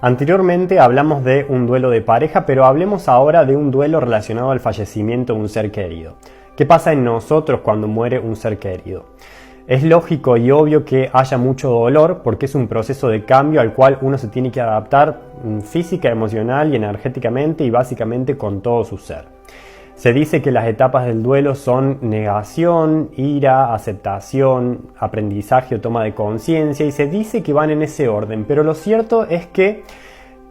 Anteriormente hablamos de un duelo de pareja, pero hablemos ahora de un duelo relacionado al fallecimiento de un ser querido. ¿Qué pasa en nosotros cuando muere un ser querido? Es lógico y obvio que haya mucho dolor porque es un proceso de cambio al cual uno se tiene que adaptar física, emocional y energéticamente y básicamente con todo su ser. Se dice que las etapas del duelo son negación, ira, aceptación, aprendizaje o toma de conciencia y se dice que van en ese orden, pero lo cierto es que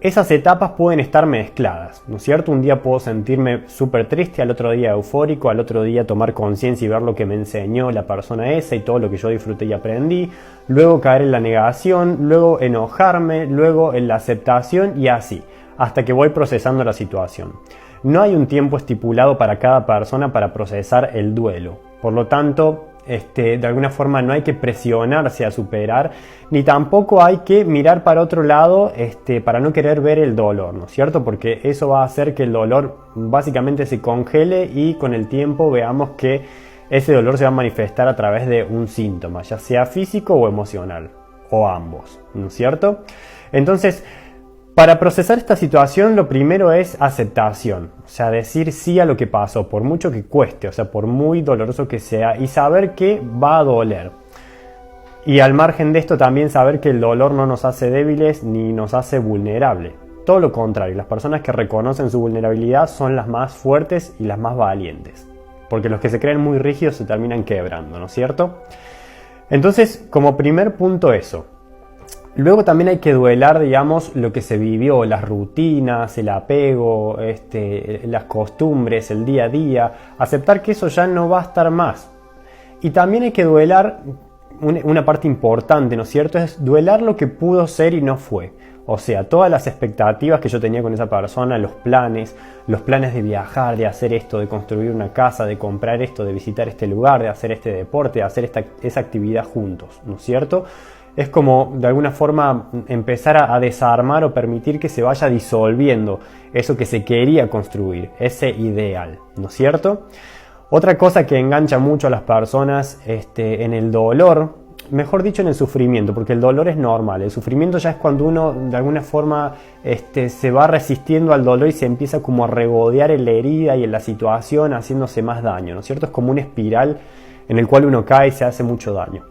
esas etapas pueden estar mezcladas, ¿no es cierto? Un día puedo sentirme súper triste, al otro día eufórico, al otro día tomar conciencia y ver lo que me enseñó la persona esa y todo lo que yo disfruté y aprendí, luego caer en la negación, luego enojarme, luego en la aceptación y así, hasta que voy procesando la situación. No hay un tiempo estipulado para cada persona para procesar el duelo. Por lo tanto, de alguna forma no hay que presionarse a superar, ni tampoco hay que mirar para otro lado para no querer ver el dolor, ¿no es cierto? Porque eso va a hacer que el dolor básicamente se congele y con el tiempo veamos que ese dolor se va a manifestar a través de un síntoma, ya sea físico o emocional, o ambos, ¿no es cierto? Entonces, para procesar esta situación lo primero es aceptación, o sea, decir sí a lo que pasó, por mucho que cueste, o sea, por muy doloroso que sea, y saber que va a doler. Y al margen de esto también saber que el dolor no nos hace débiles ni nos hace vulnerables. Todo lo contrario, las personas que reconocen su vulnerabilidad son las más fuertes y las más valientes, porque los que se creen muy rígidos se terminan quebrando, ¿no es cierto? Entonces, como primer punto eso. Luego también hay que duelar, digamos, lo que se vivió, las rutinas, el apego, las costumbres, el día a día, aceptar que eso ya no va a estar más. Y también hay que duelar, una parte importante, ¿no es cierto? Es duelar lo que pudo ser y no fue. O sea, todas las expectativas que yo tenía con esa persona, los planes de viajar, de hacer esto, de construir una casa, de comprar esto, de visitar este lugar, de hacer este deporte, de hacer esa actividad juntos, ¿no es cierto? Es como de alguna forma empezar a desarmar o permitir que se vaya disolviendo eso que se quería construir, ese ideal, ¿no es cierto? Otra cosa que engancha mucho a las personas en el dolor, mejor dicho en el sufrimiento, porque el dolor es normal, el sufrimiento ya es cuando uno de alguna forma se va resistiendo al dolor y se empieza como a regodear en la herida y en la situación haciéndose más daño, ¿no es cierto? Es como una espiral en el cual uno cae y se hace mucho daño.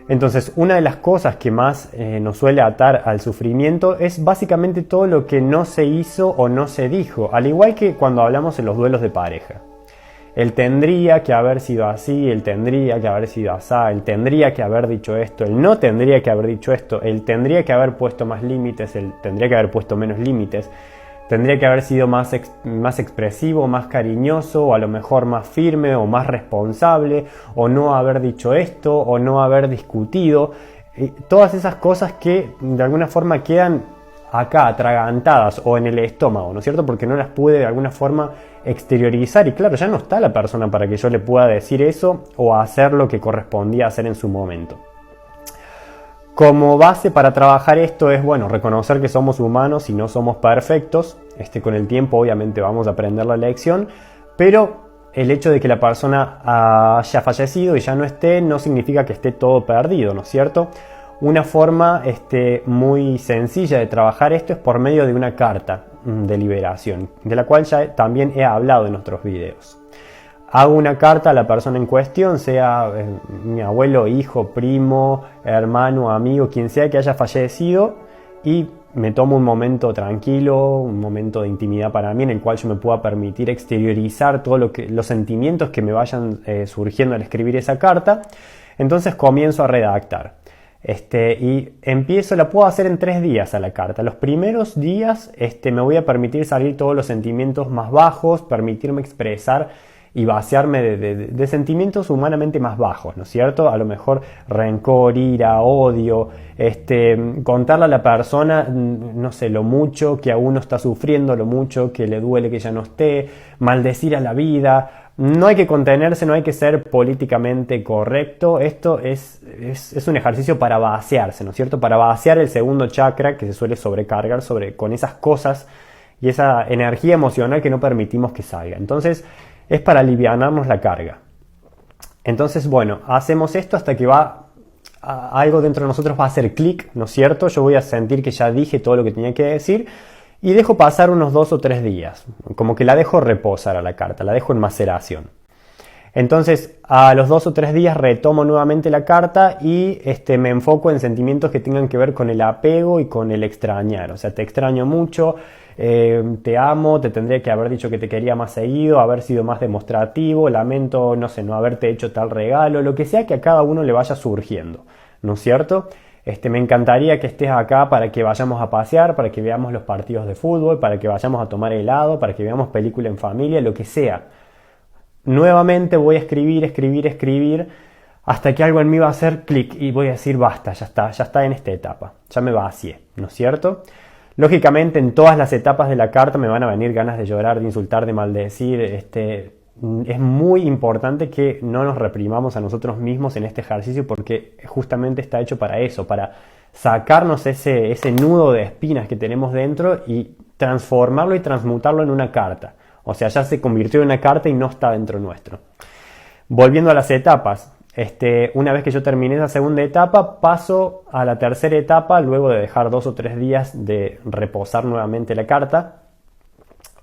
Entonces, una de las cosas que más nos suele atar al sufrimiento es básicamente todo lo que no se hizo o no se dijo, al igual que cuando hablamos en los duelos de pareja. Él tendría que haber sido así, él tendría que haber sido asá, él tendría que haber dicho esto, él no tendría que haber dicho esto, él tendría que haber puesto más límites, él tendría que haber puesto menos límites. Tendría que haber sido más expresivo, más cariñoso, o a lo mejor más firme o más responsable, o no haber dicho esto, o no haber discutido. Todas esas cosas que de alguna forma quedan acá, atragantadas o en el estómago, ¿no es cierto? Porque no las pude de alguna forma exteriorizar y claro, ya no está la persona para que yo le pueda decir eso o hacer lo que correspondía hacer en su momento. Como base para trabajar esto es, bueno, reconocer que somos humanos y no somos perfectos. Con el tiempo obviamente vamos a aprender la lección, pero el hecho de que la persona haya fallecido y ya no esté no significa que esté todo perdido, ¿no es cierto? Una forma muy sencilla de trabajar esto es por medio de una carta de liberación, de la cual ya también he hablado en otros videos. Hago una carta a la persona en cuestión, sea mi abuelo, hijo, primo, hermano, amigo, quien sea que haya fallecido, y me tomo un momento tranquilo, un momento de intimidad para mí en el cual yo me pueda permitir exteriorizar todos los sentimientos que me vayan surgiendo al escribir esa carta. Entonces comienzo a redactar. Y la puedo hacer en 3 días a la carta. Los primeros días me voy a permitir salir todos los sentimientos más bajos, permitirme expresar y vaciarme de sentimientos humanamente más bajos, ¿no es cierto? A lo mejor rencor, ira, odio, contarle a la persona, no sé, lo mucho que a uno está sufriendo, lo mucho que le duele que ya no esté, maldecir a la vida. No hay que contenerse, no hay que ser políticamente correcto. Esto es un ejercicio para vaciarse, ¿no es cierto? Para vaciar el segundo chakra que se suele sobrecargar con esas cosas y esa energía emocional que no permitimos que salga. Entonces, es para alivianarnos la carga. Entonces, bueno, hacemos esto hasta que va algo dentro de nosotros va a hacer clic, ¿no es cierto? Yo voy a sentir que ya dije todo lo que tenía que decir y dejo pasar unos 2 o 3 días, como que la dejo reposar a la carta, la dejo en maceración. Entonces, a los 2 o 3 días retomo nuevamente la carta y me enfoco en sentimientos que tengan que ver con el apego y con el extrañar. O sea, te extraño mucho, te amo, te tendría que haber dicho que te quería más seguido, haber sido más demostrativo, lamento, no sé, no haberte hecho tal regalo, lo que sea que a cada uno le vaya surgiendo, ¿no es cierto? Me encantaría que estés acá para que vayamos a pasear, para que veamos los partidos de fútbol, para que vayamos a tomar helado, para que veamos película en familia, lo que sea. Nuevamente voy a escribir, hasta que algo en mí va a hacer clic y voy a decir basta, ya está en esta etapa, ya me vacié, ¿no es cierto? Lógicamente en todas las etapas de la carta me van a venir ganas de llorar, de insultar, de maldecir. Es muy importante que no nos reprimamos a nosotros mismos en este ejercicio porque justamente está hecho para eso, para sacarnos ese nudo de espinas que tenemos dentro y transformarlo y transmutarlo en una carta. O sea, ya se convirtió en una carta y no está dentro nuestro. Volviendo a las etapas. Una vez que yo terminé esa segunda etapa, paso a la tercera etapa, luego de dejar 2 o 3 días de reposar nuevamente la carta.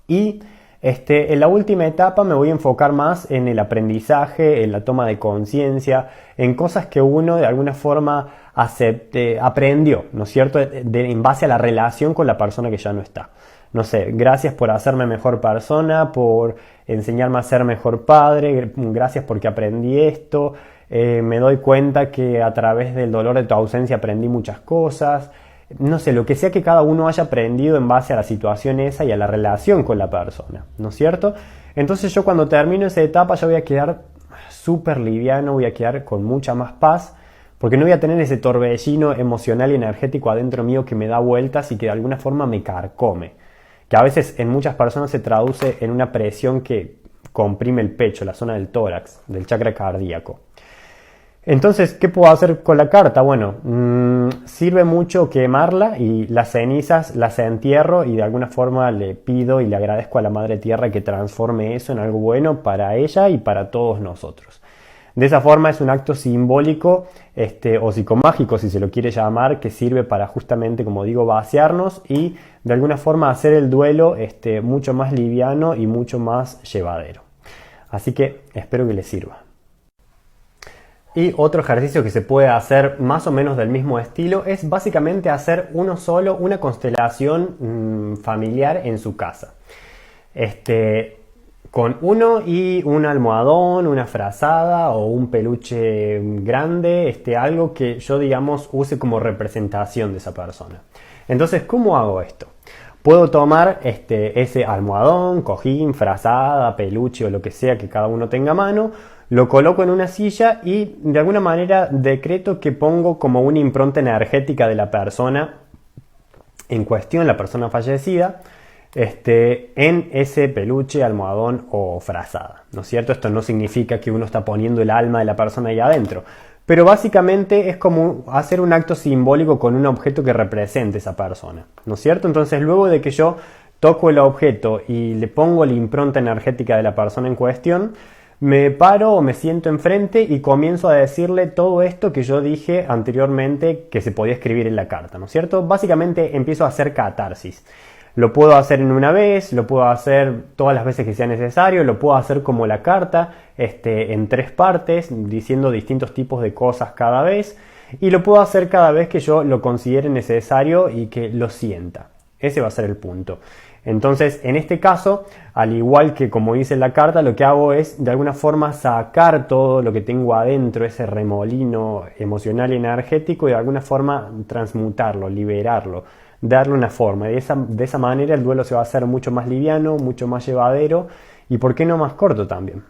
Y en la última etapa me voy a enfocar más en el aprendizaje, en la toma de conciencia, en cosas que uno de alguna forma aprendió, ¿no es cierto? En base a la relación con la persona que ya no está. No sé, gracias por hacerme mejor persona, por enseñarme a ser mejor padre, gracias porque aprendí esto. Me doy cuenta que a través del dolor de tu ausencia aprendí muchas cosas. No sé, lo que sea que cada uno haya aprendido en base a la situación esa y a la relación con la persona, ¿no es cierto? Entonces yo cuando termino esa etapa yo voy a quedar súper liviano, voy a quedar con mucha más paz, porque no voy a tener ese torbellino emocional y energético adentro mío que me da vueltas y que de alguna forma me carcome, que a veces en muchas personas se traduce en una presión que comprime el pecho, la zona del tórax, del chakra cardíaco. Entonces, ¿qué puedo hacer con la carta? Bueno, sirve mucho quemarla y las cenizas las entierro y de alguna forma le pido y le agradezco a la Madre Tierra que transforme eso en algo bueno para ella y para todos nosotros. De esa forma es un acto simbólico o psicomágico, si se lo quiere llamar, que sirve para justamente, como digo, vaciarnos y de alguna forma hacer el duelo mucho más liviano y mucho más llevadero. Así que espero que les sirva. Y otro ejercicio que se puede hacer más o menos del mismo estilo es básicamente hacer uno solo, una constelación familiar en su casa. Con uno y un almohadón, una frazada o un peluche grande, algo que yo digamos use como representación de esa persona. Entonces, ¿cómo hago esto? Puedo tomar ese almohadón, cojín, frazada, peluche o lo que sea que cada uno tenga a mano, lo coloco en una silla y de alguna manera decreto que pongo como una impronta energética de la persona en cuestión, la persona fallecida, en ese peluche, almohadón o frazada, ¿no es cierto? Esto no significa que uno está poniendo el alma de la persona ahí adentro, pero básicamente es como hacer un acto simbólico con un objeto que represente esa persona, ¿no es cierto? Entonces luego de que yo toco el objeto y le pongo la impronta energética de la persona en cuestión, me paro o me siento enfrente y comienzo a decirle todo esto que yo dije anteriormente que se podía escribir en la carta, ¿no es cierto? Básicamente empiezo a hacer catarsis. Lo puedo hacer en una vez, lo puedo hacer todas las veces que sea necesario, lo puedo hacer como la carta, en 3 partes, diciendo distintos tipos de cosas cada vez, y lo puedo hacer cada vez que yo lo considere necesario y que lo sienta. Ese va a ser el punto. Entonces, en este caso, al igual que como dice en la carta, lo que hago es de alguna forma sacar todo lo que tengo adentro, ese remolino emocional y energético, y de alguna forma transmutarlo, liberarlo, darle una forma. De esa manera el duelo se va a hacer mucho más liviano, mucho más llevadero y, ¿por qué no, más corto también?